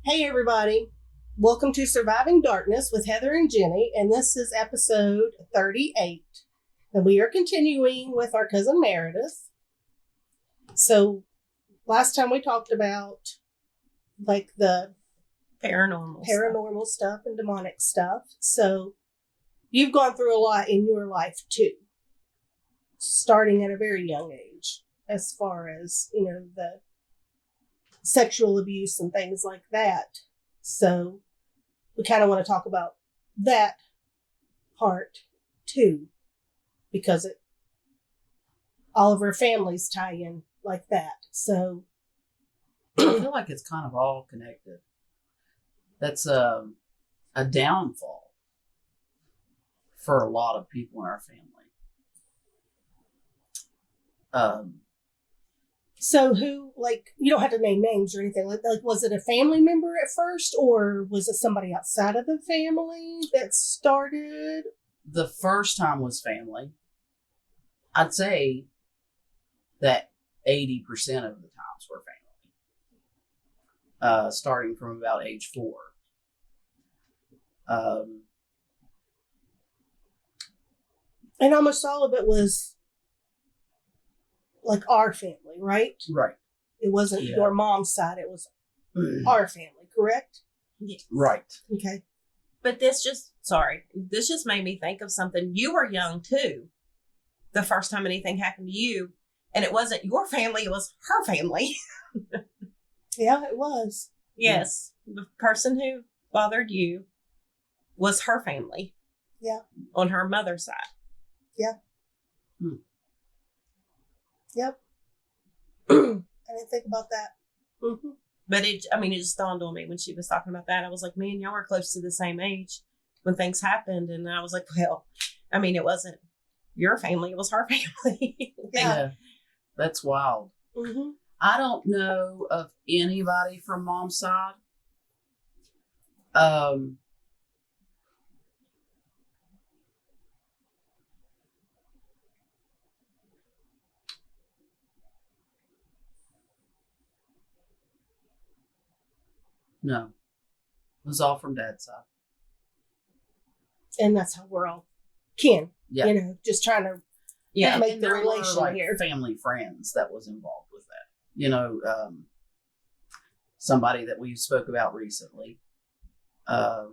Hey everybody, welcome to Surviving Darkness with Heather and Jenny, and this is episode 38. And we are continuing with our cousin Meredith. So last time we talked about like the paranormal stuff and demonic stuff. So you've gone through a lot in your life too, starting at a very young age, as far as, the sexual abuse and things like that. So we kind of want to talk about that part too, because all of our families tie in like that. So I feel like it's kind of all connected. That's a downfall for a lot of people in our family. So who, you don't have to name names or anything. Like, was it a family member at first, or was it somebody outside of the family that started? The first time was family. I'd say that 80% of the times were family. Starting from about age 4. And almost all of it was like our family, right? Right. It wasn't your mom's side. It was our family, correct? Yes. Right. Okay. But this just made me think of something. You were young too, the first time anything happened to you. And it wasn't your family, it was her family. Yeah, it was. Yes. The person who bothered you was her family. Yeah. On her mother's side. Yeah. Yep. I didn't think about that. Mm-hmm. But it just dawned on me when she was talking about that. I was like, man, y'all were close to the same age when things happened. And I was like, well, it wasn't your family, it was her family. Yeah. That's wild. Mm-hmm. I don't know of anybody from mom's side. No. It was all from dad's side. And that's how we're all kin. Yeah. Just trying to make the there relation were, here. Family friends that was involved with that. Somebody that we spoke about recently. The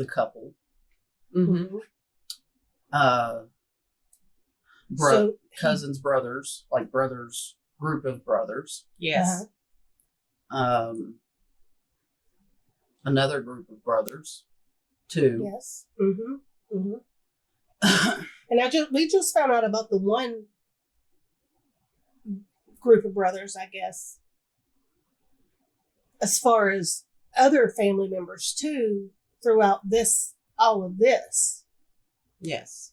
couple. Mm-hmm. Cousins, brothers, group of brothers. Yes. Another group of brothers, too. Yes. Mm-hmm. Mm-hmm. And we just found out about the one group of brothers, I guess, as far as other family members too, throughout all of this. Yes.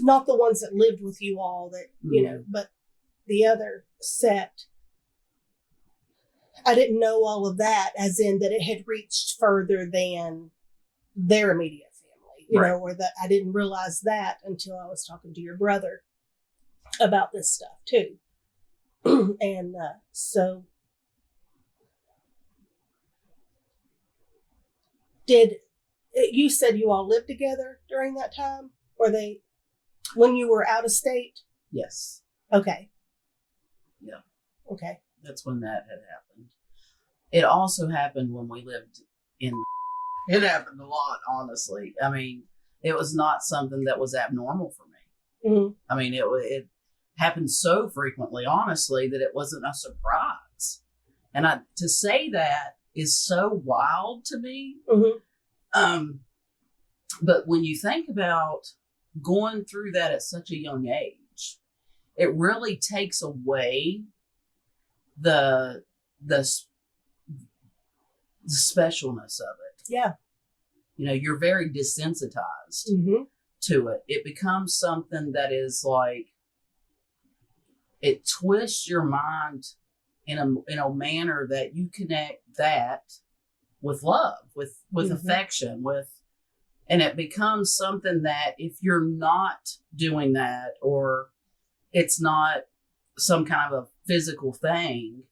Not the ones that lived with you all that, but the other set. I didn't know all of that, as in that it had reached further than their immediate family, or that I didn't realize that until I was talking to your brother about this stuff too. And so you said you all lived together during that time? Or when you were out of state? Yes. Okay. Yeah. Okay. That's when that had happened. It also happened when we lived in... It happened a lot, honestly. It was not something that was abnormal for me. Mm-hmm. It happened so frequently, honestly, that it wasn't a surprise. And to say that is so wild to me. Mm-hmm. But when you think about going through that at such a young age, it really takes away the specialness of it. Yeah. You're very desensitized Mm-hmm. to it. It becomes something that is like, it twists your mind in a manner that you connect that with love, with Mm-hmm. affection, and it becomes something that if you're not doing that, or it's not some kind of a physical thing,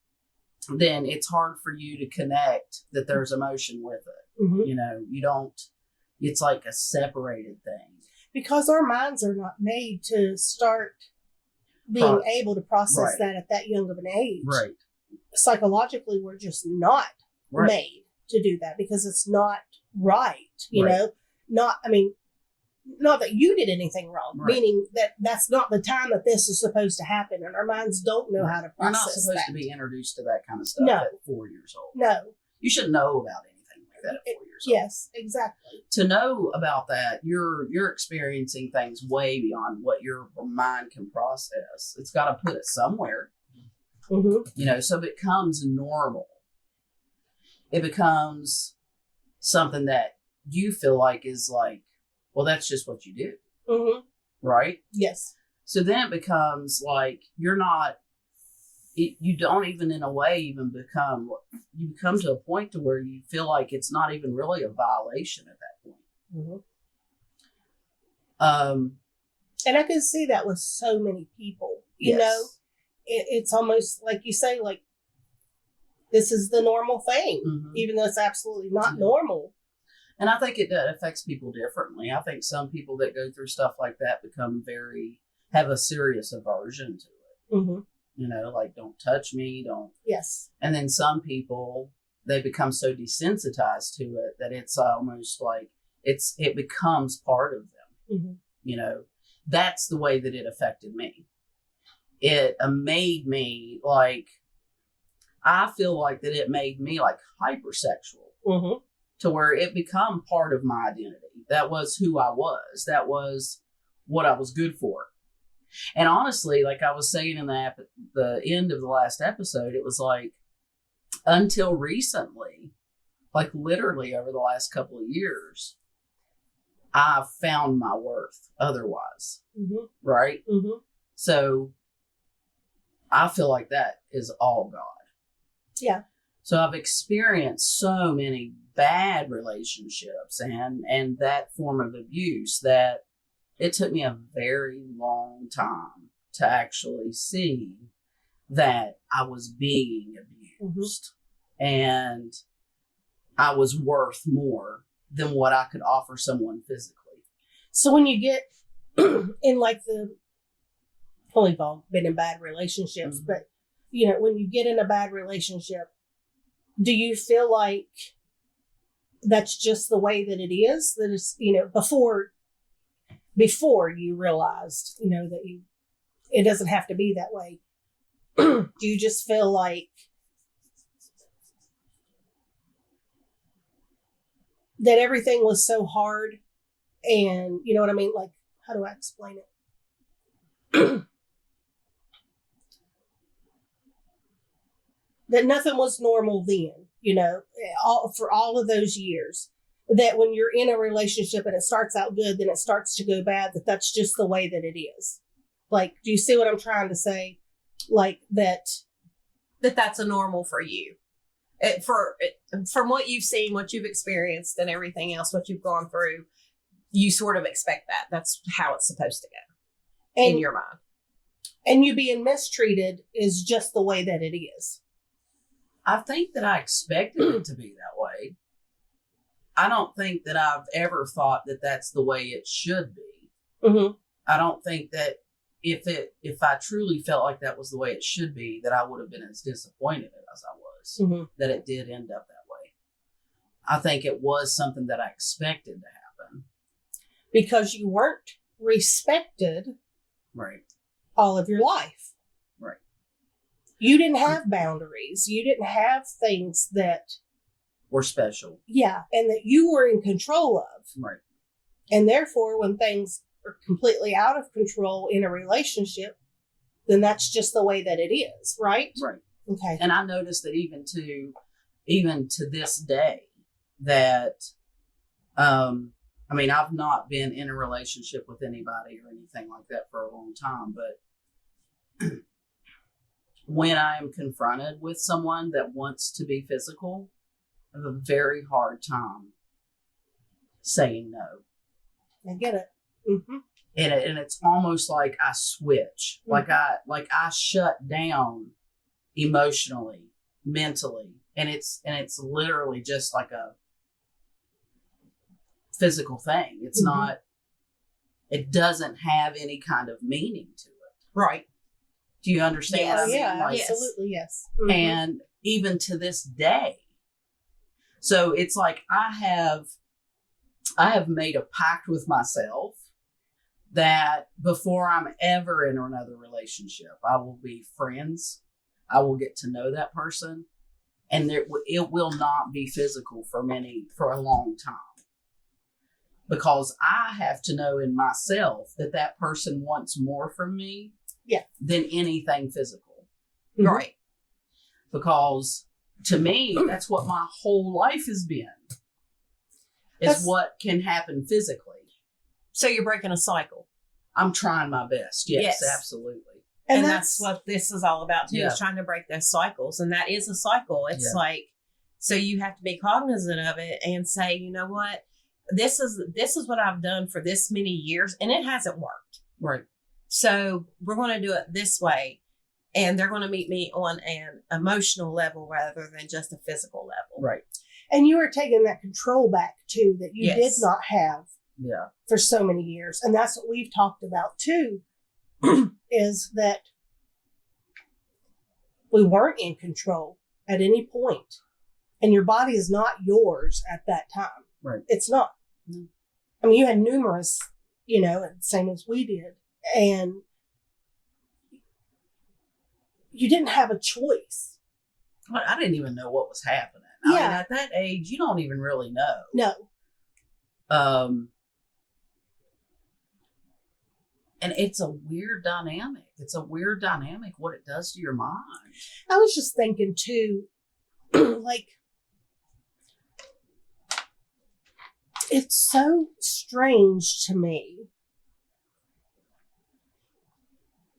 then it's hard for you to connect that there's emotion with it. Mm-hmm. You know, you don't, it's like a separated thing. Because our minds are not made to start being able to process Right. that at that young of an age. Right. Psychologically, we're just not Right. made to do that because it's not right. You Right. know, not that you did anything wrong, Right. meaning that that's not the time that this is supposed to happen, and our minds don't know how to You're not process supposed that. to be introduced to that kind of stuff No. at 4 years old. No. You should know about anything like that at 4 years old. Yes, exactly. To know about that, you're experiencing things way beyond what your mind can process. It's got to put it somewhere, Mm-hmm. you know, so it becomes normal. It becomes something that you feel like is like, well, that's just what you do, Mm-hmm. right? Yes. So then it becomes like you don't even in a way even become, you come to a point to where you feel like it's not even really a violation at that point. Mm-hmm. And I can see that with so many people, you Yes. know, it's almost like you say, like, this is the normal thing, Mhm. even though it's absolutely not Yeah. normal. And I think it affects people differently. I think some people that go through stuff like that have a serious aversion to it. Mm-hmm. You know, like, don't touch me, don't. Yes. And then some people, they become so desensitized to it that it's almost like it becomes part of them. Mm-hmm. You know, that's the way that it affected me. It made me like, I feel like that it made me like hypersexual. Mm-hmm. To where it become part of my identity. That was who I was. That was what I was good for. And honestly, like I was saying in the end of the last episode, it was like until recently, like literally over the last couple of years, I found my worth otherwise. Mm-hmm. Right? Mm-hmm. So I feel like that is all God. Yeah. So I've experienced so many bad relationships and that form of abuse that it took me a very long time to actually see that I was being abused and I was worth more than what I could offer someone physically. So when you get in like we've all been in bad relationships, but you know, when you get in a bad relationship, do you feel like that's just the way that it is? That it's, you know, before you realized, you know, that it doesn't have to be that way. Do you just feel like that everything was so hard and, you know what I mean? Like, how do I explain it? That nothing was normal then, you know, for all of those years. That when you're in a relationship and it starts out good, then it starts to go bad, that's just the way that it is. Like, do you see what I'm trying to say? Like that's a normal for you. From what you've seen, what you've experienced and everything else, what you've gone through, you sort of expect that. That's how it's supposed to go in your mind. And you being mistreated is just the way that it is. I think that I expected it to be that way. I don't think that I've ever thought that that's the way it should be. Mm-hmm. I don't think that if I truly felt like that was the way it should be, that I would have been as disappointed as I was, that it did end up that way. I think it was something that I expected to happen. Because you weren't respected right all of your life. Right. You didn't have boundaries. You didn't have things that were special. Yeah, and that you were in control of. Right. And therefore, when things are completely out of control in a relationship, then that's just the way that it is, right? Right. Okay. And I noticed that even to this day, that I mean, I've not been in a relationship with anybody or anything like that for a long time, but when I am confronted with someone that wants to be physical, I have a very hard time saying no. I get it. Mm-hmm. And it's almost like I switch, like I shut down emotionally, mentally, and it's literally just like a physical thing. It's not. It doesn't have any kind of meaning to it. Right. Do you understand what I mean? Yeah, Like, absolutely, yes. and even to this day, so it's like I have made a pact with myself that before I'm ever in another relationship, I will be friends. I will get to know that person, and it will not be physical for a long time, because I have to know in myself that person wants more from me than anything physical. Mm-hmm. Right. Because to me, that's what my whole life has been, is what can happen physically. So you're breaking a cycle. I'm trying my best. Yes. Absolutely. And that's what this is all about too, Yeah. is trying to break those cycles. And that is a cycle. It's like, so you have to be cognizant of it and say, you know what, this is what I've done for this many years, and it hasn't worked. Right. So we're going to do it this way. And they're going to meet me on an emotional level rather than just a physical level. Right. And you are taking that control back too, that you did not have for so many years. And that's what we've talked about too, is that we weren't in control at any point. And your body is not yours at that time. Right. It's not. Mm-hmm. I mean, you had numerous, same as we did. And you didn't have a choice. Well, I didn't even know what was happening. I mean, at that age, you don't even really know. No. And it's a weird dynamic. It's a weird dynamic what it does to your mind. I was just thinking too, like, it's so strange to me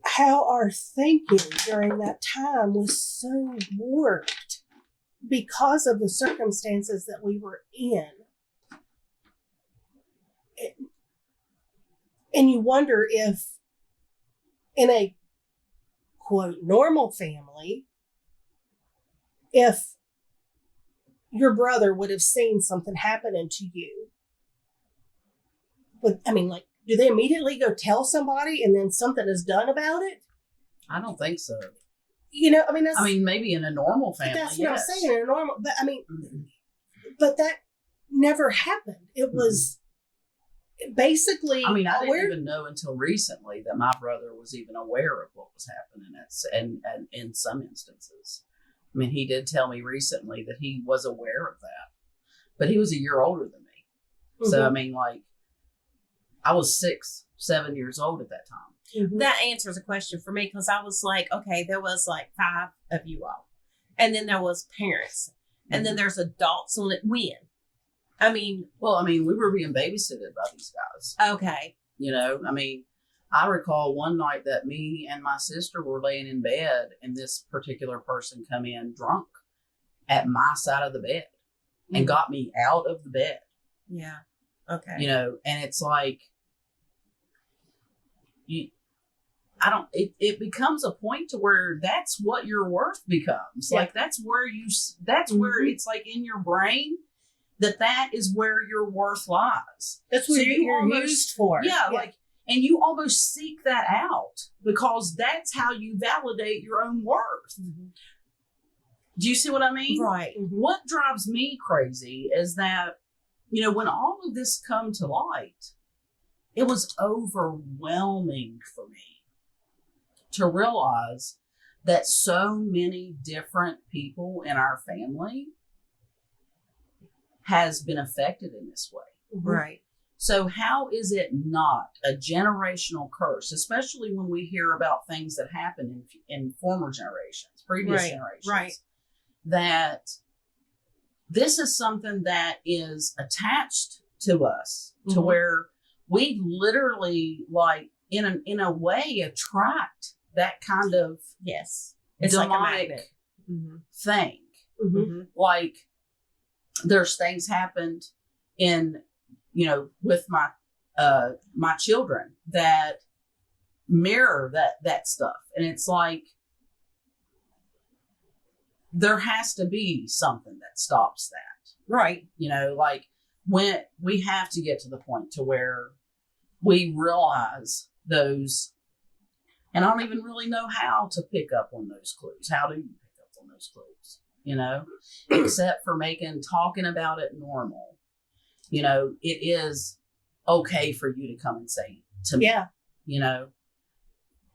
how our thinking during that time was so warped because of the circumstances that we were in. And you wonder if in a, quote, normal family, if your brother would have seen something happening to you. But, I mean, like, do they immediately go tell somebody and then something is done about it? I don't think so. Maybe in a normal family. That's what I'm saying, in a normal, but but that never happened. It was basically. I didn't even know until recently that my brother was even aware of what was happening, and in some instances. I mean, he did tell me recently that he was aware of that, but he was a year older than me. Mm-hmm. So, I mean, like, I was 6, 7 years old at that time. Mm-hmm. That answers a question for me, because I was like, okay, there was like 5 of you all. And then there was parents. And then there's adults on it. When? We were being babysitted by these guys. Okay. I recall one night that me and my sister were laying in bed, and this particular person come in drunk at my side of the bed and got me out of the bed. Yeah. Okay. And it's like, it becomes a point to where that's what your worth becomes. Yeah. Like, that's where it's like in your brain that is where your worth lies. That's what you're used for. Yeah. Like, and you almost seek that out because that's how you validate your own worth. Mm-hmm. Do you see what I mean? Right. Mm-hmm. What drives me crazy is that, when all of this come to light, it was overwhelming for me to realize that so many different people in our family has been affected in this way. Right. So how is it not a generational curse, especially when we hear about things that happened in former generations, previous generations, right? That this is something that is attached to us, to where we literally, like, in a way, attract that kind of it's demonic like a magnet thing. Mm-hmm. Like, there's things happened with my children that mirror that stuff. And it's like, there has to be something that stops that. Right. Like when we have to get to the point to where we realize those, and I don't even really know how to pick up on those clues. How do you pick up on those clues? Except for talking about it normal. It is okay for you to come and say to me. Yeah.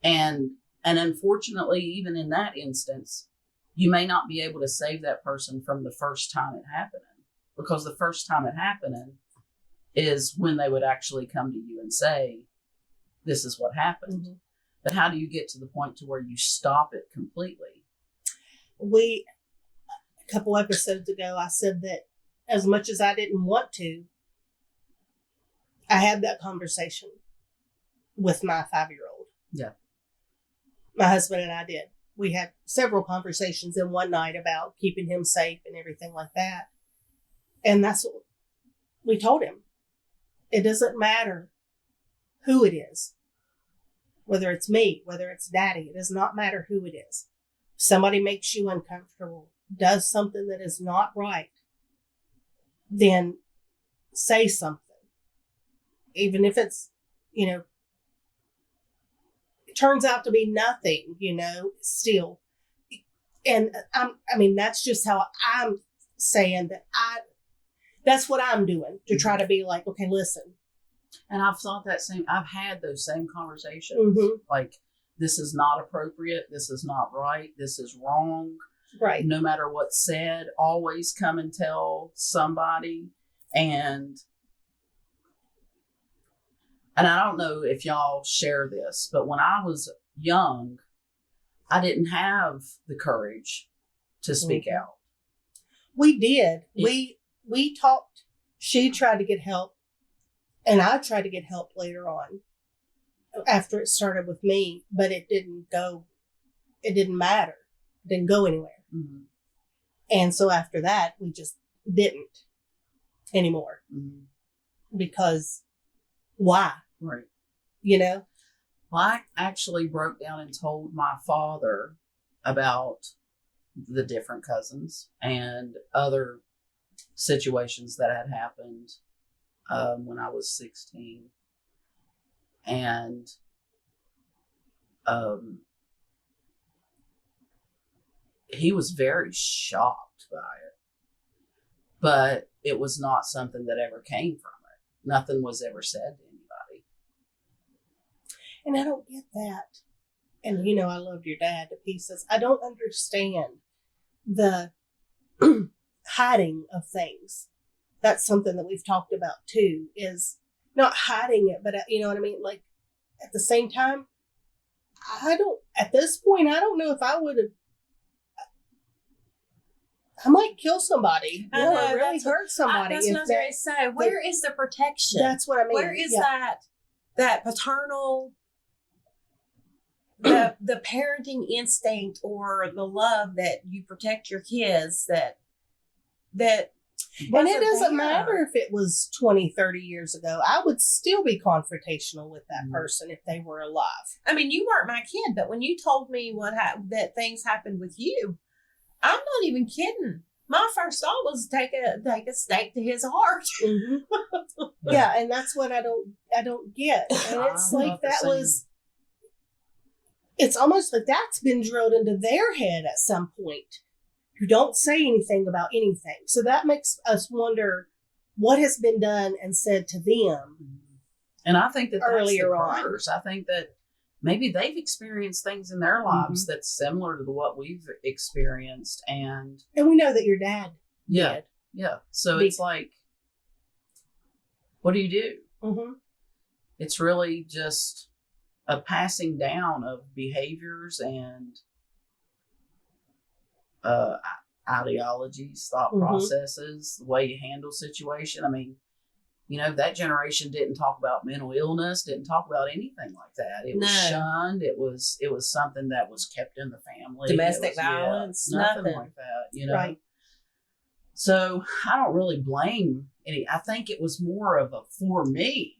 And unfortunately, even in that instance, you may not be able to save that person from the first time it happening, because the first time it happening is when they would actually come to you and say, this is what happened. Mm-hmm. But how do you get to the point to where you stop it completely? A couple episodes ago, I said that as much as I didn't want to, I had that conversation with my 5-year-old. Yeah. My husband and I did. We had several conversations in one night about keeping him safe and everything like that. And that's what we told him. It doesn't matter who it is, whether it's me, whether it's daddy. It does not matter who it is. If somebody makes you uncomfortable, does something that is not right, then say something. Even if it's, it turns out to be nothing, still. And that's just how I'm saying that that's what I'm doing to try to be like, okay, listen. And I've had those same conversations. Mm-hmm. Like, this is not appropriate. This is not right. This is wrong. Right. No matter what's said, always come and tell somebody. And I don't know if y'all share this, but when I was young, I didn't have the courage to speak out. We did. We talked. She tried to get help, and I tried to get help later on after it started with me, but it didn't go. It didn't matter. It didn't go anywhere. Mm-hmm. And so after that, we just didn't anymore. Mm-hmm. Because why? Right. Well, I actually broke down and told my father about the different cousins and other situations that had happened when I was 16. And he was very shocked by it. But it was not something that ever came from it. Nothing was ever said to anybody. And I don't get that. And, I loved your dad to pieces. I don't understand the hiding of things. That's something that we've talked about too, is not hiding it, but you know what I mean? Like, at the same time, at this point, I don't know if I would have, I might kill somebody. I know, really hurt somebody. That's what I was going to say. Where is the protection? That's what I mean. Where is that paternal, the parenting instinct or the love that you protect your kids that and it doesn't matter if it was 20, 30 years ago. I would still be confrontational with that person if they were alive. I mean, you weren't my kid, but when you told me that things happened with you, I'm not even kidding. My first thought was take a stake to his heart. Mm-hmm. Yeah, and that's what I don't get. And it's like it's almost like that's been drilled into their head at some point. You don't say anything about anything. So that makes us wonder what has been done and said to them. And I think that earlier that's the curse. I think that maybe they've experienced things in their lives that's similar to what we've experienced. And we know that your dad did. Yeah. So it's like, what do you do? Mm-hmm. It's really just a passing down of behaviors and ideologies, thought processes, the way you handle situation. I mean, that generation didn't talk about mental illness, didn't talk about anything like that. It was shunned. It was something that was kept in the family. Domestic violence, nothing like that, Right. So I don't really blame any. I think it was more of a for me,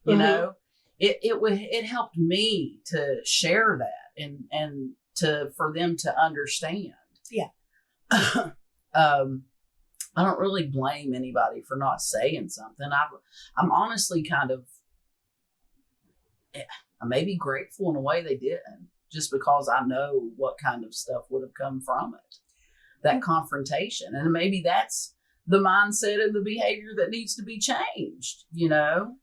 know. It helped me to share that and for them to understand. Yeah. I don't really blame anybody for not saying something. I'm honestly kind of, I may be grateful in a way they didn't, just because I know what kind of stuff would have come from it, that confrontation. And maybe that's the mindset and the behavior that needs to be changed, you know?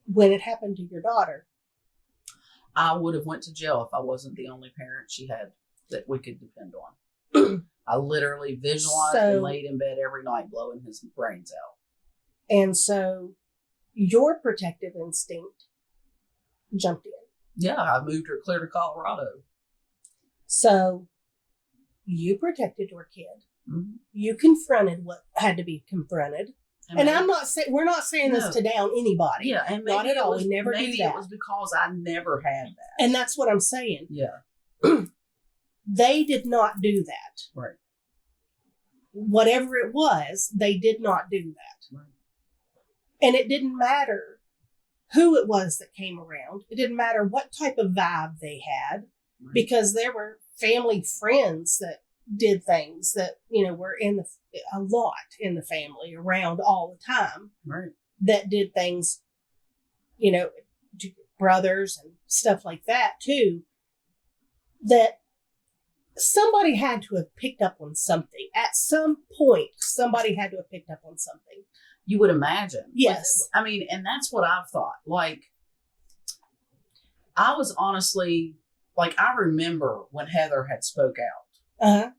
When it happened to your daughter, I would have went to jail if I wasn't the only parent she had that we could depend on. I literally visualized and laid in bed every night blowing his brains out. And so your protective instinct jumped in. Yeah, I moved her clear to Colorado. So you protected your kid. Mm-hmm. You confronted what had to be confronted. And I'm not saying, we're not saying this to down anybody. Yeah, and not at all. We never do that. Maybe it was because I never had that. And that's what I'm saying. Yeah. They did not do that. Right. Whatever it was, they did not do that. Right. And it didn't matter who it was that came around. It didn't matter what type of vibe they had, Right. because there were family friends that did things that, were a lot in the family around all the time. Right. That did things, to brothers and stuff like that too, that somebody had to have picked up on something. At some point, somebody had to have picked up on something. You would imagine. Yes. And that's what I've thought. Like, I was honestly, I remember when Heather had spoke out. Uh-huh.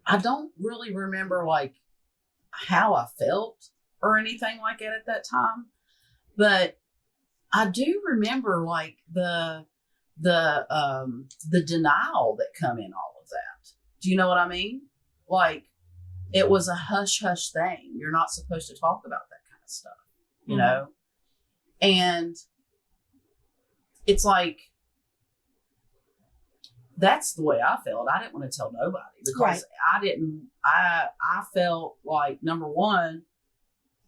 I don't really remember, how I felt or anything like that at that time. But I do remember, the denial that come in all of that. Do you know what I mean? It was a hush hush thing. You're not supposed to talk about that kind of stuff, you know? And it's that's the way I felt. I didn't want to tell nobody because I felt like, number one,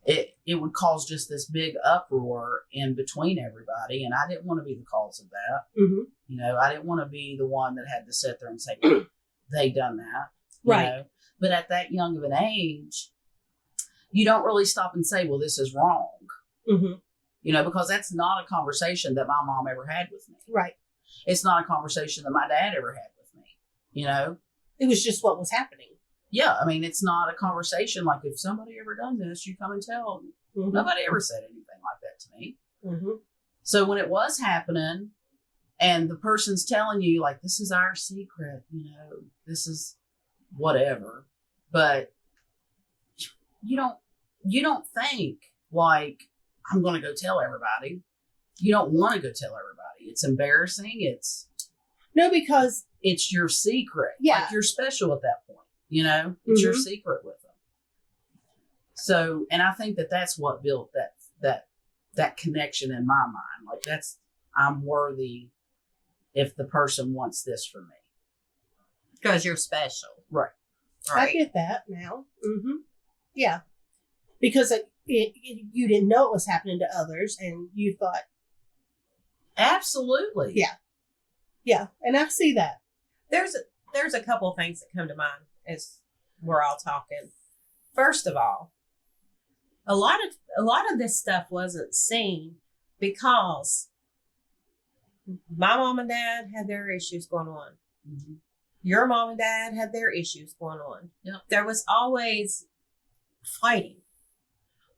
it would cause just this big uproar in between everybody. And I didn't want to be the cause of that. Mm-hmm. I didn't want to be the one that had to sit there and say, they done that. Right. But at that young of an age, you don't really stop and say, well, this is wrong. Mm-hmm. Because that's not a conversation that my mom ever had with me. Right. It's not a conversation that my dad ever had with me. It was just what was happening. Yeah. It's not a conversation like, if somebody ever done this, you come and tell. Mm-hmm. Nobody ever said anything like that to me. Mm-hmm. So when it was happening and the person's telling you, this is our secret, this is whatever, but you don't think I'm going to go tell everybody. You don't want to go tell everybody. It's embarrassing. No, because it's your secret. Yeah. You're special at that point, it's your secret with them. So, and I think that's what built that connection in my mind. I'm worthy if the person wants this from me. Because you're special. Right. I get that now. Mm-hmm. Yeah. Because you didn't know it was happening to others and you thought. Absolutely. Yeah. Yeah. And I see that. There's a couple of things that come to mind as we're all talking. First of all, a lot of this stuff wasn't seen because my mom and dad had their issues going on. Mm-hmm. Your mom and dad had their issues going on. Yep. There was always fighting.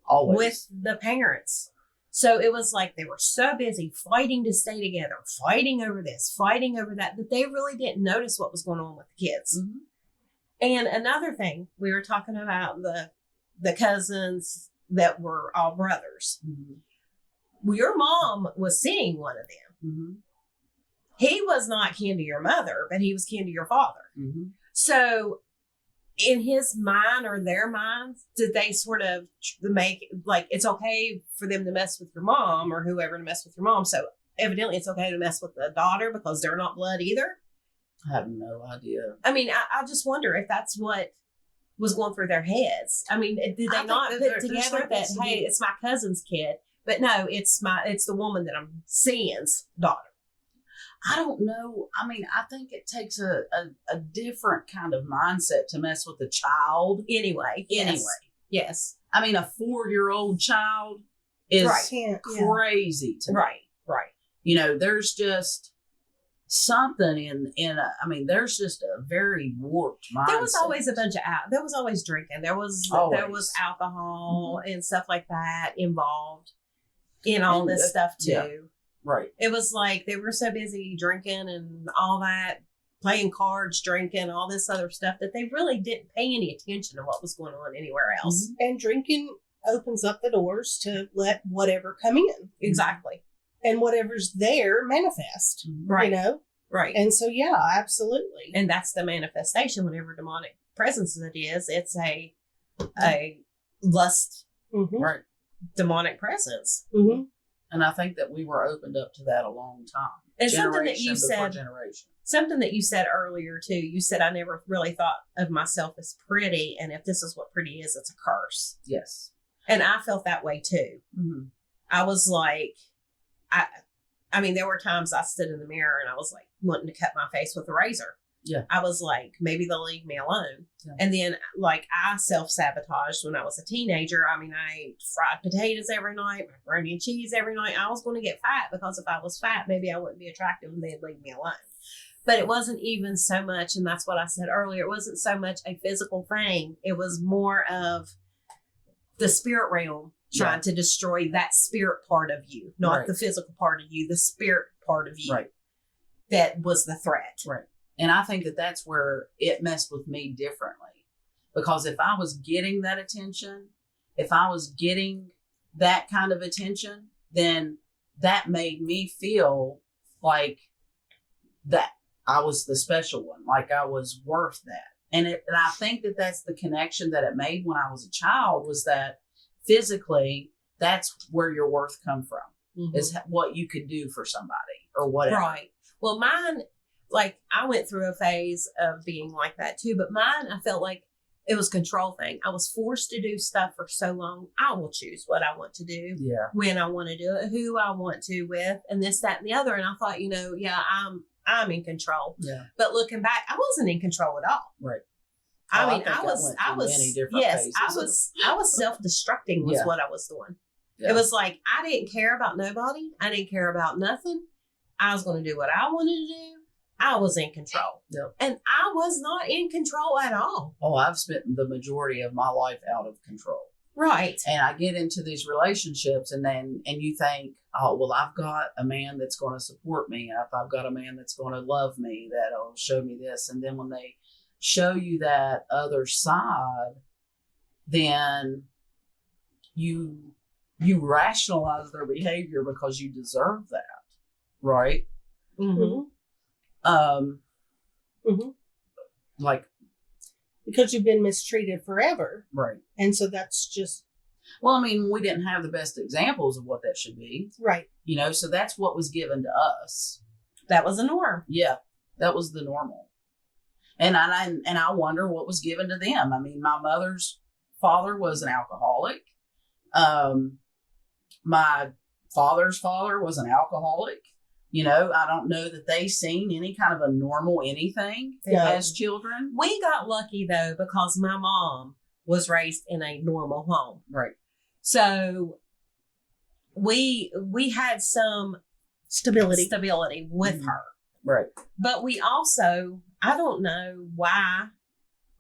Always. With the parents. So it was like they were so busy fighting to stay together, fighting over this, fighting over that they really didn't notice what was going on with the kids. Mm-hmm. And another thing, we were talking about the cousins that were all brothers. Mm-hmm. Well, your mom was seeing one of them. Mm-hmm. He was not kin to your mother, but he was kin to your father. Mm-hmm. So in his mind or their minds, did they sort of make it's okay for them to mess with your mom or whoever to mess with your mom? So evidently it's okay to mess with the daughter because they're not blood either. I have no idea. I just wonder if that's what was going through their heads. Did they not put together that, hey, it's my cousin's kid, but no, it's the woman that I'm seeing's daughter. I don't know. I mean, I think it takes a different kind of mindset to mess with a child. Anyway. Yes. I mean, a 4-year-old child is crazy to me. Right. You know, there's just something there's just a very warped mindset. There was always a bunch of there was always drinking. There was alcohol and stuff like that involved in all this stuff too. Yeah. Right. It was like they were so busy drinking and all that, playing cards, drinking, all this other stuff that they really didn't pay any attention to what was going on anywhere else. And drinking opens up the doors to let whatever come in. Exactly. And whatever's there manifest. Right. You know? Right. And so, yeah, absolutely. And that's the manifestation. Whatever demonic presence it is, it's a lust, right, demonic presence. Mm-hmm. And I think that we were opened up to that a long time. And something that you said, generation. Something that you said earlier too. You said I never really thought of myself as pretty, and if this is what pretty is, it's a curse. Yes. And I felt that way too. Mm-hmm. I was like, I mean, there were times I stood in the mirror and I was like wanting to cut my face with a razor. Yeah. I was like, maybe they'll leave me alone. Yeah. And then like I self-sabotaged when I was a teenager. I mean, I ate fried potatoes every night, macaroni and cheese every night. I was going to get fat because if I was fat, maybe I wouldn't be attractive and they'd leave me alone. But it wasn't even so much, and that's what I said earlier, it wasn't so much a physical thing. It was more of the spirit realm trying to destroy that spirit part of you, not the physical part of you, the spirit part of you. Right. That was the threat. Right. And I think that that's where it messed with me differently. Because if I was getting that attention, if I was getting that kind of attention, then that made me feel like that I was the special one, like I was worth that. And I think that that's the connection that it made when I was a child, was that physically, that's where your worth come from, is what you could do for somebody or whatever. Right. Well, mine, like I went through a phase of being like that too, but mine, I felt like it was a control thing. I was forced to do stuff for so long. I will choose what I want to do, when I want to do it, who I want to with, and this, that, and the other. And I thought, I'm in control. Yeah. But looking back, I wasn't in control at all. Right. I was self-destructing was what I was doing. Yeah. It was like, I didn't care about nobody. I didn't care about nothing. I was going to do what I wanted to do. I was in control. Yep. And I was not in control at all. Oh, I've spent the majority of my life out of control. Right. And I get into these relationships and you think, oh, well, I've got a man that's going to support me. I've got a man that's going to love me, that'll show me this. And then when they show you that other side, then you rationalize their behavior because you deserve that. Right. Mm-hmm. Like, because you've been mistreated forever. Right. And so that's just. Well, I mean, we didn't have the best examples of what that should be. Right. So that's what was given to us. That was the norm. Yeah. That was the normal. And I wonder what was given to them. I mean, my mother's father was an alcoholic. My father's father was an alcoholic. I don't know that they seen any kind of a normal anything as children. We got lucky though, because my mom was raised in a normal home. Right. So we had some stability with her. Right. But we also, I don't know why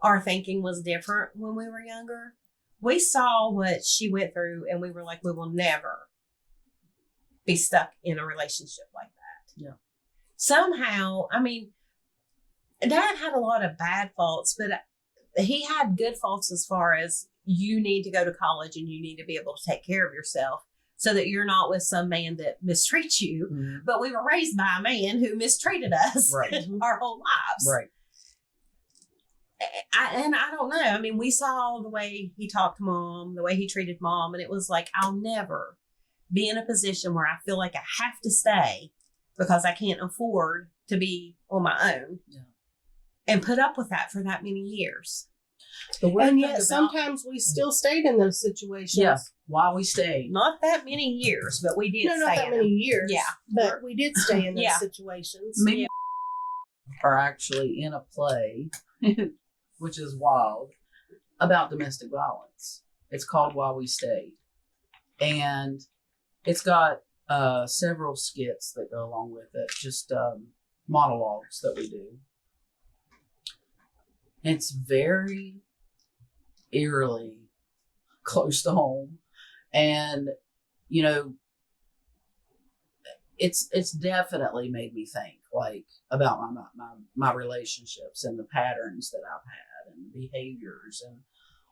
our thinking was different when we were younger. We saw what she went through and we were like, we will never be stuck in a relationship like that. Yeah. Somehow, I mean, Dad had a lot of bad faults, but he had good faults as far as you need to go to college and you need to be able to take care of yourself so that you're not with some man that mistreats you. Mm-hmm. But we were raised by a man who mistreated us our whole lives. Right. I don't know. I mean, we saw the way he talked to Mom, the way he treated Mom, and it was like, I'll never be in a position where I feel like I have to stay because I can't afford to be on my own and put up with that for that many years. The weird And thing yet about- sometimes we still stayed in those situations. Yeah, while we stayed. Not that many years, but we did No, stay not that in many them. years. Yeah. But we did stay in those Yeah. situations. Me are actually in a play, which is wild, about domestic violence. It's called While We Stayed. And it's got several skits that go along with it, just monologues that we do. It's very eerily close to home. And, you know, it's definitely made me think like about my relationships and the patterns that I've had and the behaviors and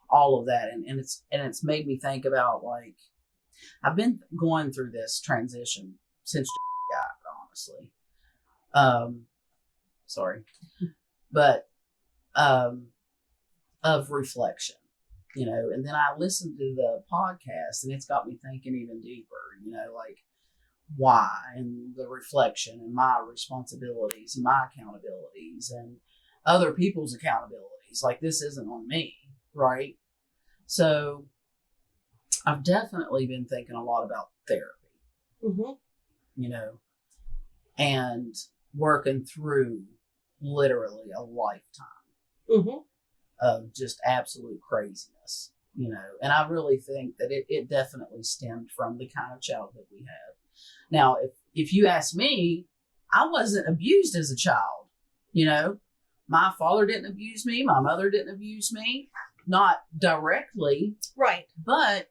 all of that. And it's made me think about like, I've been going through this transition since died, honestly. Sorry. But of reflection, you know, and then I listened to the podcast and it's got me thinking even deeper, you know, like why and the reflection and my responsibilities and my accountabilities and other people's accountabilities. Like this isn't on me, right? So I've definitely been thinking a lot about therapy, you know, and working through literally a lifetime of just absolute craziness, you know. And I really think that it definitely stemmed from the kind of childhood we had. Now, if you ask me, I wasn't abused as a child, you know. My father didn't abuse me. My mother didn't abuse me. Not directly. Right. But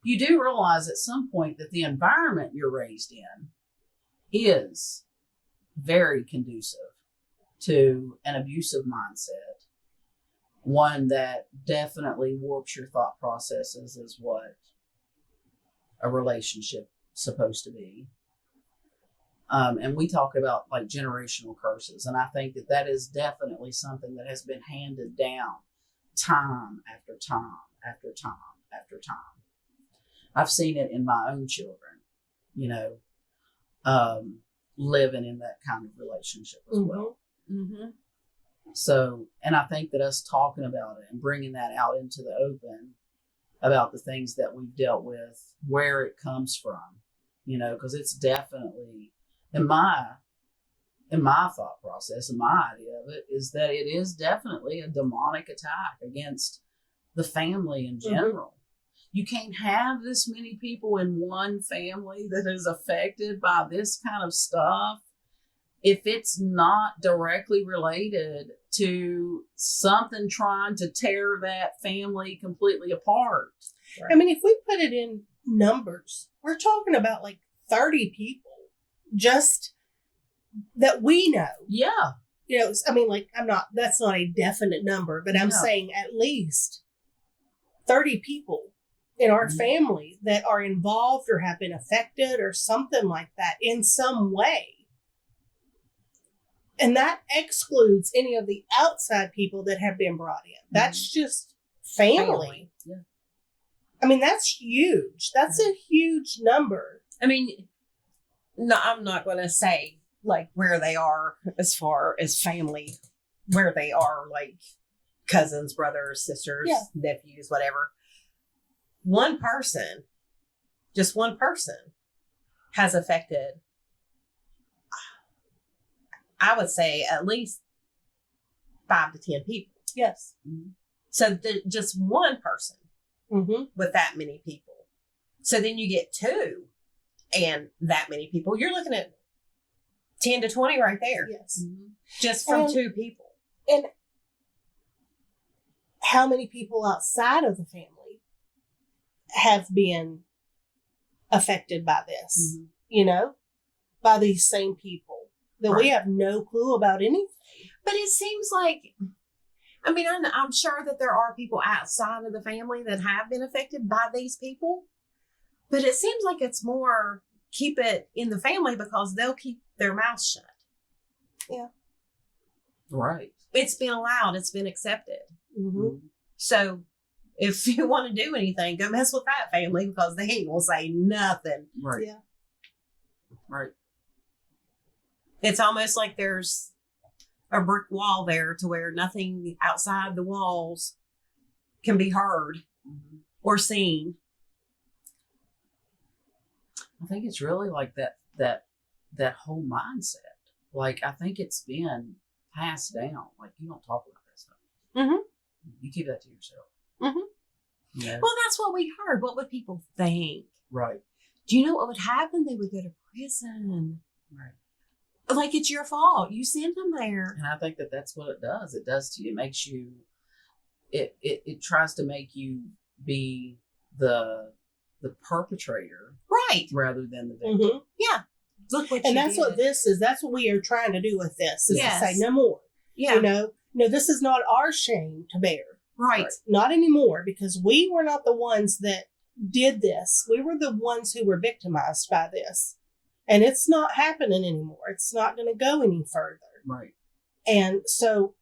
you do realize at some point that the environment you're raised in is very conducive to an abusive mindset. One that definitely warps your thought processes is what a relationship is supposed to be. And we talk about like generational curses. And I think that is definitely something that has been handed down time after time after time after time. I've seen it in my own children, you know, living in that kind of relationship as well. So, and I think that us talking about it and bringing that out into the open about the things that we've dealt with, where it comes from, you know, because it's definitely in my thought process and my idea of it is that it is definitely a demonic attack against the family in general. You can't have this many people in one family that is affected by this kind of stuff if it's not directly related to something trying to tear that family completely apart. I mean, if we put it in numbers, we're talking about like 30 people just that we know. Yeah. You know, I mean, like, that's not a definite number, but I'm No. saying at least 30 people in our family that are involved or have been affected or something like that in some way. And that excludes any of the outside people that have been brought in. That's just family. Yeah. I mean, that's huge. That's a huge number. I mean, no, I'm not going to say like where they are as far as family, where they are like cousins, brothers, sisters, nephews, whatever. One person, just one person has affected, I would say at least 5 to 10 people. Yes. So just one person with that many people. So then you get 2 and that many people. You're looking at 10 to 20 right there. Yes. Just from 2 people. And how many people outside of the family have been affected by this, you know, by these same people that we have no clue about anything. But it seems like, I mean, I'm sure that there are people outside of the family that have been affected by these people, but it seems like it's more keep it in the family because they'll keep their mouth shut. Yeah. Right. It's been allowed. It's been accepted. Mm-hmm. So if you want to do anything, go mess with that family because they ain't going to say nothing. Right. Yeah. Right. It's almost like there's a brick wall there to where nothing outside the walls can be heard or seen. I think it's really like that whole mindset. Like, I think it's been passed down. Like, you don't talk about that stuff. Mm-hmm. You keep that to yourself. Mm-hmm. Yeah. Well, that's what we heard. What would people think? Right. Do you know what would happen? They would go to prison. Right. Like, it's your fault. You sent them there. And I think that's what it does. It does to you. It makes you. It tries to make you be the perpetrator, Right? rather than the victim. Mm-hmm. Yeah. Look what And you that's did. what this is. That's what we are trying to do with this, is Yes. to say no more. Yeah. You know, no, this is not our shame to bear. Right. Right. Not anymore, because we were not the ones that did this. We were the ones who were victimized by this. And it's not happening anymore. It's not going to go any further. Right. And so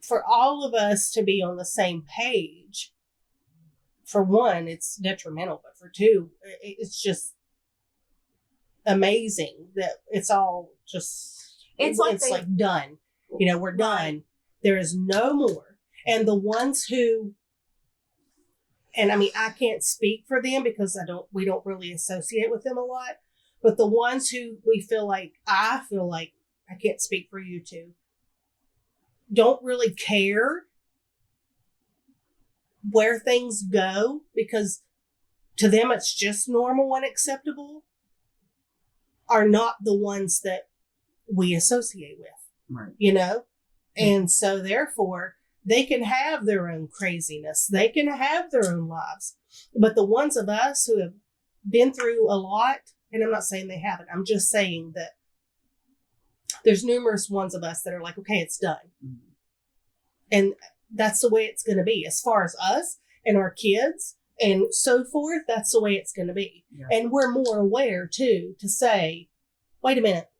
for all of us to be on the same page, for one, it's detrimental, but for two, it's just amazing that it's all just, It's like done. You know, we're done. Right. There is no more. And the ones who, and I mean, I can't speak for them because we don't really associate with them a lot, but the ones who I feel like, I can't speak for you two, don't really care where things go because to them it's just normal and acceptable, are not the ones that we associate with, Right. you know? And so therefore they can have their own craziness. They can have their own lives. But the ones of us who have been through a lot, and I'm not saying they haven't, I'm just saying that there's numerous ones of us that are like, okay, it's done. Mm-hmm. And that's the way it's going to be. As far as us and our kids and so forth, that's the way it's going to be. Yeah. And we're more aware, too, to say, wait a minute,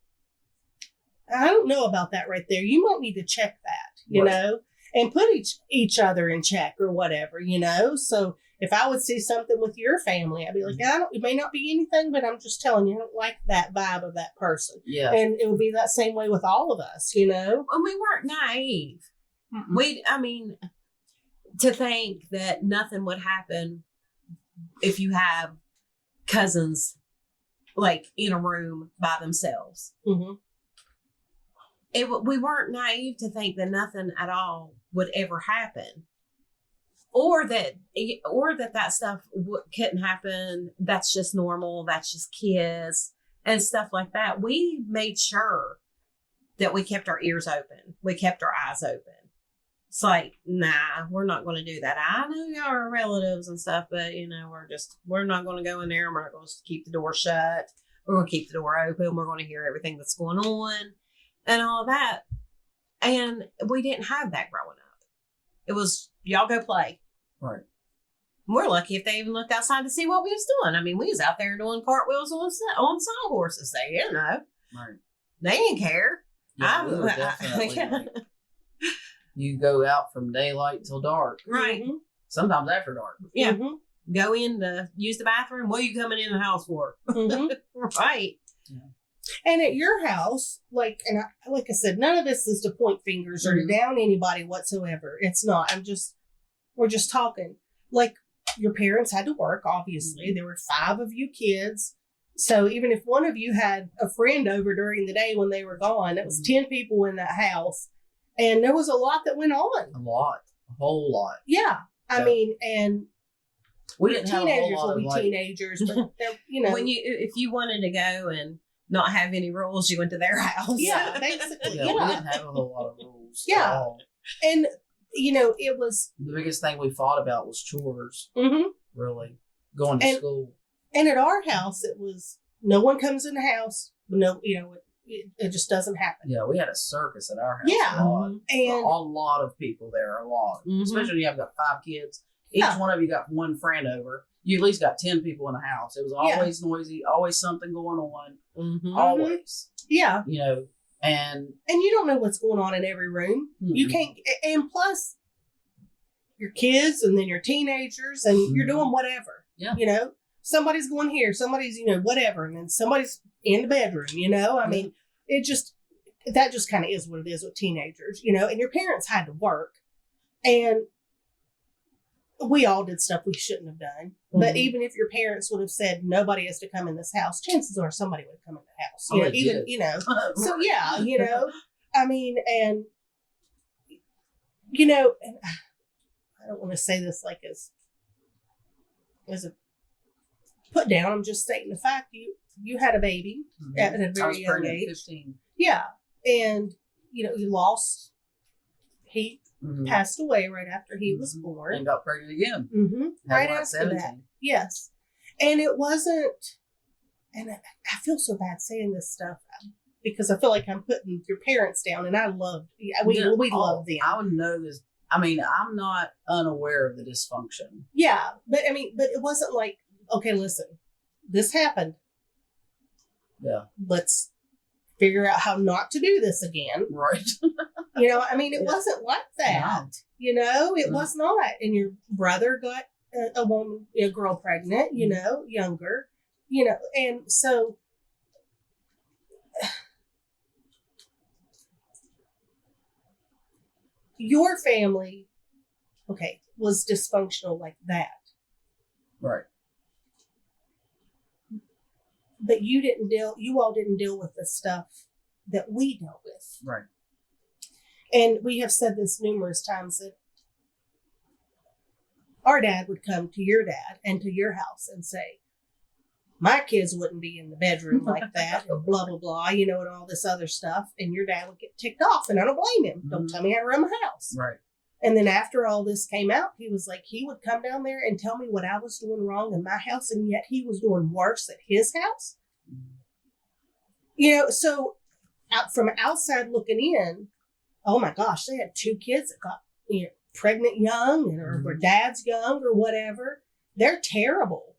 I don't know about that right there. You might need to check that, you Right. know, and put each other in check or whatever, you know. So if I would see something with your family, I'd be like, it may not be anything, but I'm just telling you, I don't like that vibe of that person. Yeah. And it would be that same way with all of us, you know. And we weren't naive. Mm-mm. To think that nothing would happen if you have cousins like in a room by themselves. Mm-hmm. We weren't naive to think that nothing at all would ever happen, or that stuff couldn't happen. That's just normal. That's just kids and stuff like that. We made sure that we kept our ears open. We kept our eyes open. It's like, nah, we're not going to do that. I know y'all are relatives and stuff, but you know, we're not going to go in there. And we're not going to keep the door shut. We're going to keep the door open. We're going to hear everything that's going on and all that. And we didn't have that growing up. It was, y'all go play. Right. We're lucky if they even looked outside to see what we was doing. I mean, we was out there doing cartwheels on sawhorses. They didn't know. Right. They didn't care. Yeah, we were definitely like, you go out from daylight till dark. Right. Mm-hmm. Sometimes after dark. Yeah. Mm-hmm. Go in to use the bathroom. What are you coming in the house for? Mm-hmm. Right. And at your house, like I said, none of this is to point fingers or to down anybody whatsoever. It's not. We're just talking. Like, your parents had to work, obviously. Mm-hmm. There were 5 of you kids. So even if one of you had a friend over during the day when they were gone, it was 10 people in that house. And there was a lot that went on. A lot. A whole lot. Yeah. I mean, and we didn't have a whole teenagers lot will of be like, teenagers, but they're, you know. If you wanted to go and not have any rules, you went to their house. Yeah, basically. yeah, Yeah. we didn't have a whole lot of rules. Yeah. At all. And, you know, it was. The biggest thing we fought about was chores, Mm-hmm. really. Going to school. And at our house, it was no one comes in the house. No, you know, it just doesn't happen. Yeah, we had a circus at our house. Yeah. A lot. And A lot of people there. A lot. Mhm. Especially when you have got 5 kids. Each Yeah. one of you got one friend over. You at least got 10 people in the house. It was always noisy, always something going on. Mm-hmm. Always. yeah. You know, and And you don't know what's going on in every room. You Mhm. can't, and plus your kids and then your teenagers and you're doing whatever. Yeah. You know, somebody's going here, somebody's, you know, whatever. And then somebody's in the bedroom, you know, I mean, it just, that just kind of is what it is with teenagers, and your parents had to work. And we all did stuff we shouldn't have done. Mm-hmm. But even if your parents would have said nobody is to come in this house, chances are somebody would come in the house. So yeah, I mean, and and I don't want to say this like as a put down. I'm just stating the fact you had a baby at a very young age. 15. Yeah, and you lost. He passed away right after he was born. And got pregnant again. Right after 17. That. Yes. And it wasn't, and I feel so bad saying this stuff because I feel like I'm putting your parents down, and we love them. I would know this. I mean, I'm not unaware of the dysfunction. Yeah. But it wasn't like, okay, listen, this happened. Yeah. Let's figure out how not to do this again. Right. It wasn't like that. No. It was not. And your brother got a girl pregnant, younger, and so your family, was dysfunctional like that. Right. But you all didn't deal with the stuff that we dealt with. Right. And we have said this numerous times that our dad would come to your dad and to your house and say, my kids wouldn't be in the bedroom like that, or blah, blah, blah, and all this other stuff. And your dad would get ticked off, and I don't blame him. Don't tell me how to run my house. Right. And then after all this came out, he was like, he would come down there and tell me what I was doing wrong in my house, and yet he was doing worse at his house. So from outside looking in, oh my gosh, they had 2 kids that got pregnant young, or dad's young or whatever. They're terrible,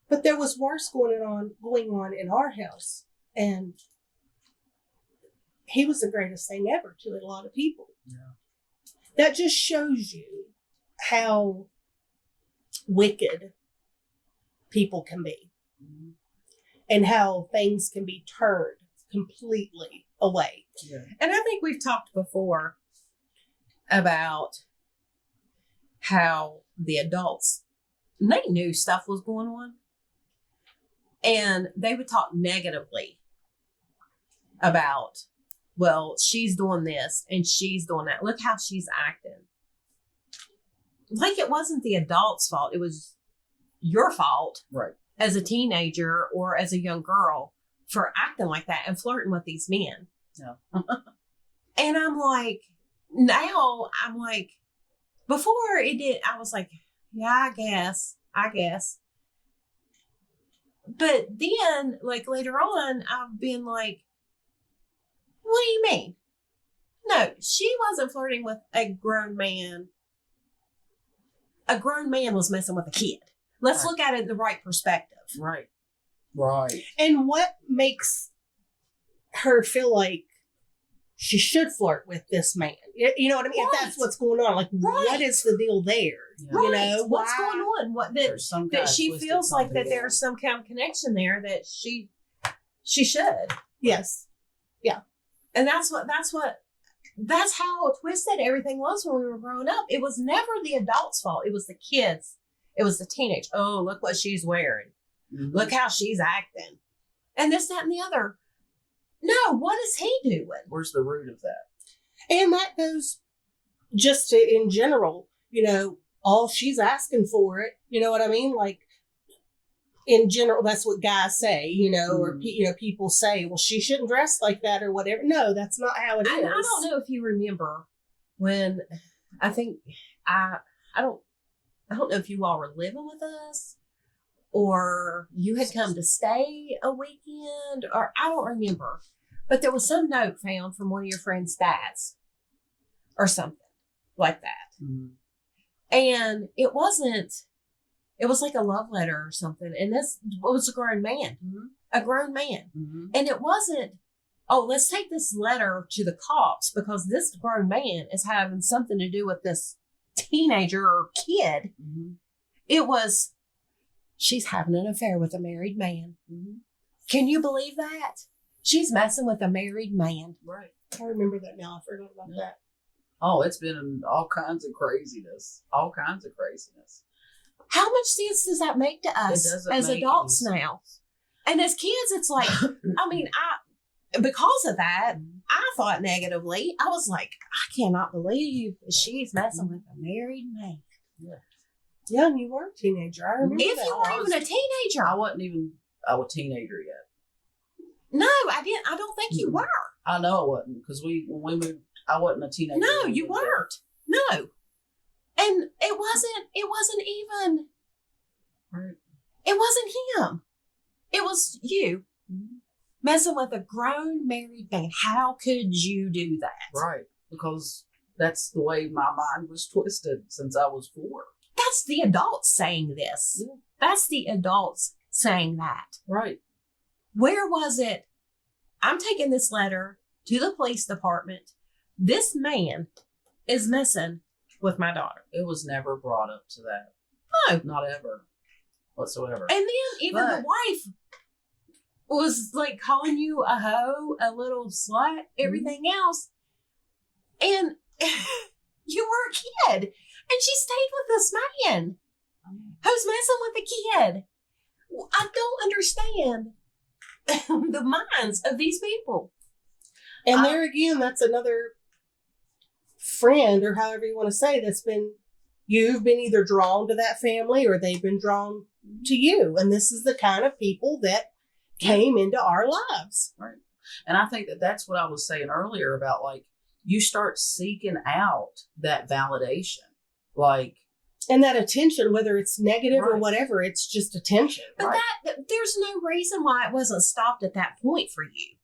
But there was worse going on in our house, and he was the greatest thing ever to a lot of people. Yeah. That just shows you how wicked people can be, and how things can be turned completely away. Yeah. And I think we've talked before about how the adults, they knew stuff was going on, and they would talk negatively about, well, she's doing this and she's doing that. Look how she's acting. Like it wasn't the adult's fault. It was your fault. Right. As a teenager or as a young girl for acting like that and flirting with these men. Yeah. And I'm like, now I'm like, before it did, I was like, yeah, I guess. But then, like later on, I've been like, what do you mean? No, she wasn't flirting with a grown man. A grown man was messing with a kid. Let's look at it in the right perspective. Right. Right. And what makes her feel like she should flirt with this man? You know what I mean? Right. If that's what's going on, like, what is the deal there? Yeah. Right. What's going on? That she feels like that there's some kind of connection there that she should. Yes. Yeah. And that's how twisted everything was when we were growing up. It was never the adults' fault. It was the kids. It was the teenage. Oh, look what she's wearing. Mm-hmm. Look how she's acting. And this, that, and the other. No, what is he doing? Where's the root of that? And that goes just to, in general, all she's asking for it. You know what I mean? Like, in general, that's what guys say, or, people say, well, she shouldn't dress like that or whatever. No, that's not how it is. I don't know if you remember when, I think, I don't know if you all were living with us or you had come to stay a weekend, or I don't remember. But there was some note found from one of your friend's dads or something like that. Mm-hmm. And it was like a love letter or something. And this was a grown man. Mm-hmm. And it wasn't, oh, let's take this letter to the cops because this grown man is having something to do with this teenager or kid. Mm-hmm. It was, she's having an affair with a married man. Mm-hmm. Can you believe that? She's messing with a married man. Right. I remember that now. I forgot about that. Oh, it's been all kinds of craziness. All kinds of craziness. How much sense does that make to us as adults now? And as kids, it's like, I mean, because of that, I thought negatively. I was like, I cannot believe she's messing with a married man. Yeah, and you were a teenager. I remember If that. you weren't even a teenager. I wasn't even a teenager yet. No, I didn't. I don't think you were. I know I wasn't, because when we moved, I wasn't a teenager. No, you weren't. No. And it wasn't even, Right. it wasn't him. It was you messing with a grown married man. How could you do that? Right. Because that's the way my mind was twisted since I was 4. That's the adults saying this. Yeah. That's the adults saying that. Right. Where was it? I'm taking this letter to the police department. This man is messing with my daughter. It was never brought up to that. No. Not ever. Whatsoever. And then even the wife was like calling you a hoe, a little slut, everything else. And you were a kid. And she stayed with this man who's messing with a kid. I don't understand the minds of these people. And there again, that's another friend, or however you want to say, you've been either drawn to that family or they've been drawn to you. And this is the kind of people that came into our lives. Right. And I think that's what I was saying earlier about, like, you start seeking out that validation. Like, and that attention, whether it's negative or Right. whatever, it's just attention. But Right. there's no reason why it wasn't stopped at that point for you.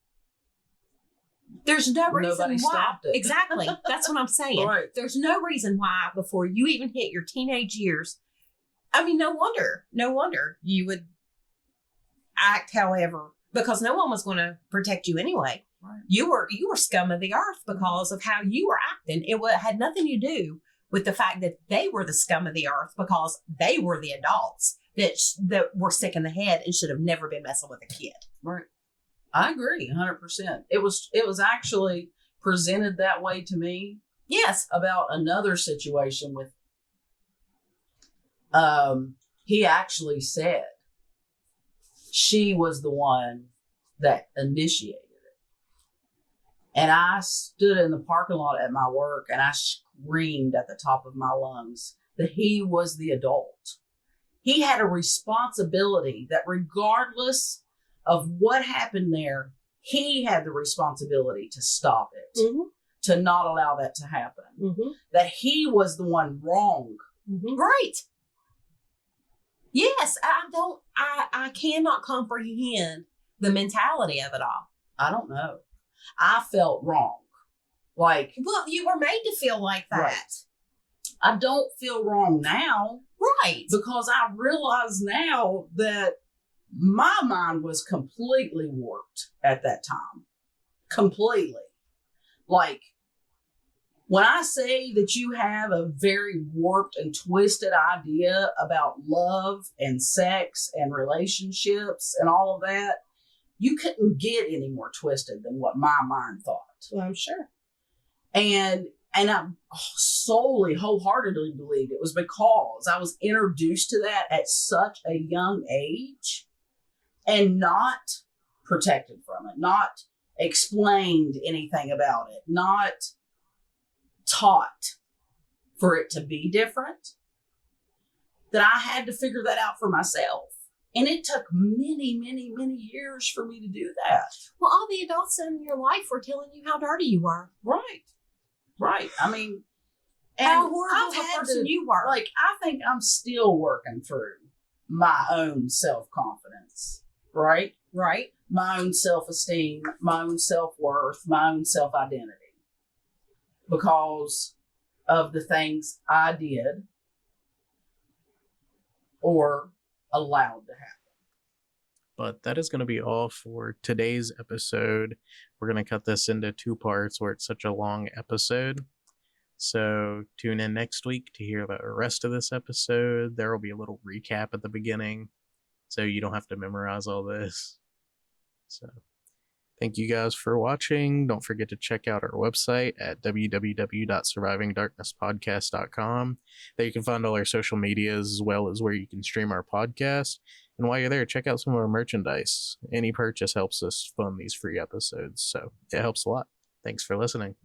There's no reason Nobody why. stopped it. Exactly. That's what I'm saying. Right. There's no reason why before you even hit your teenage years. I mean, no wonder you would act however, because no one was going to protect you anyway. Right. You were scum of the earth because of how you were acting. It had nothing to do with the fact that they were the scum of the earth because they were the adults that were sick in the head and should have never been messing with a kid. Right. I agree 100%. It was actually presented that way to me. Yes. About another situation with, he actually said she was the one that initiated it. And I stood in the parking lot at my work and I screamed at the top of my lungs that he was the adult. He had a responsibility that regardless of what happened there, he had the responsibility to stop it, to not allow that to happen, that he was the one wrong. Right. Yes, I cannot comprehend the mentality of it all. I don't know. I felt wrong. Like, well, you were made to feel like that. Right. I don't feel wrong now. Right. Because I realize now that my mind was completely warped at that time. Completely. Like, when I say that you have a very warped and twisted idea about love and sex and relationships and all of that, you couldn't get any more twisted than what my mind thought. Well, I'm sure. And I solely, wholeheartedly believed it was because I was introduced to that at such a young age and not protected from it, not explained anything about it, not taught for it to be different, that I had to figure that out for myself. And it took many, many, many years for me to do that. Well, all the adults in your life were telling you how dirty you were. Right. Right. I mean, and how horrible I've of a had person to, you were. Like, I think I'm still working through my own self-confidence, right? Right. My own self-esteem, my own self-worth, my own self-identity. Because of the things I did or allowed to happen. But that is going to be all for today's episode. We're going to cut this into 2 parts where it's such a long episode. So tune in next week to hear the rest of this episode. There will be a little recap at the beginning, so you don't have to memorize all this. So Thank you guys for watching. Don't forget to check out our website at www.survivingdarknesspodcast.com. There you can find all our social medias as well as where you can stream our podcast. And while you're there, check out some of our merchandise. Any purchase helps us fund these free episodes, so it helps a lot. Thanks for listening.